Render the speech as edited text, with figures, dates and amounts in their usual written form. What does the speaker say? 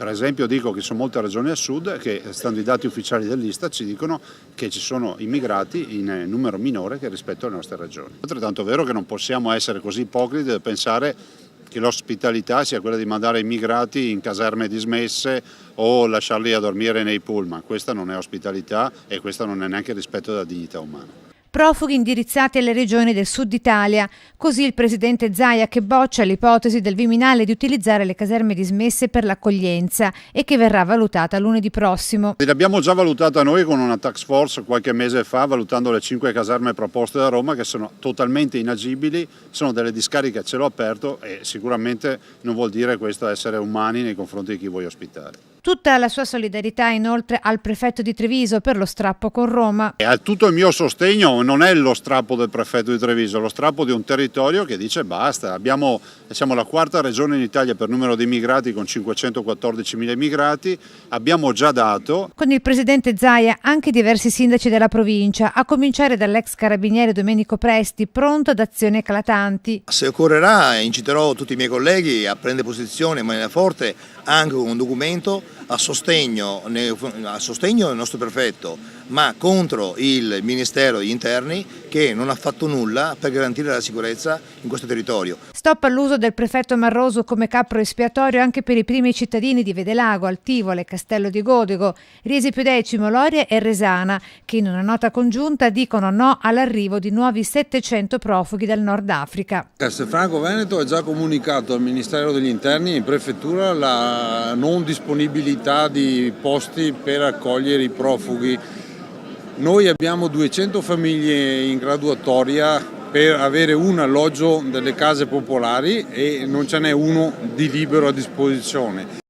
Per esempio dico che ci sono molte regioni al sud che, stando ai dati ufficiali dell'Istat, ci dicono che ci sono immigrati in numero minore che rispetto alle nostre regioni. Altrettanto vero che non possiamo essere così ipocriti da pensare che l'ospitalità sia quella di mandare immigrati in caserme dismesse o lasciarli a dormire nei pullman. Questa non è ospitalità e questo non è neanche rispetto della dignità umana. Profughi indirizzati alle regioni del sud Italia, così il presidente Zaia, che boccia l'ipotesi del Viminale di utilizzare le caserme dismesse per l'accoglienza e che verrà valutata lunedì prossimo. L'abbiamo già valutata noi con una task force qualche mese fa, valutando le 5 caserme proposte da Roma, che sono totalmente inagibili, sono delle discariche a cielo aperto e sicuramente non vuol dire questo essere umani nei confronti di chi vuoi ospitare. Tutta la sua solidarietà inoltre al prefetto di Treviso per lo strappo con Roma. E tutto il mio sostegno non è lo strappo del prefetto di Treviso, è lo strappo di un territorio che dice basta. Siamo la quarta regione in Italia per numero di immigrati con 514.000 immigrati, abbiamo già dato. Con il presidente Zaia anche diversi sindaci della provincia, a cominciare dall'ex carabiniere Domenico Presti, pronto ad azioni eclatanti. Se occorrerà inciterò tutti i miei colleghi a prendere posizione in maniera forte anche con un documento a sostegno del nostro prefetto, ma contro il Ministero degli Interni che non ha fatto nulla per garantire la sicurezza in questo territorio. Stop all'uso del prefetto Marroso come capro espiatorio anche per i primi cittadini di Vedelago, Altivole, Castello di Godego, Riesi Pio X, Loria e Resana, che in una nota congiunta dicono no all'arrivo di nuovi 700 profughi dal Nord Africa. Castelfranco Veneto ha già comunicato al Ministero degli Interni e in prefettura la non disponibilità di posti per accogliere i profughi. Noi abbiamo 200 famiglie in graduatoria per avere un alloggio delle case popolari e non ce n'è uno di libero a disposizione.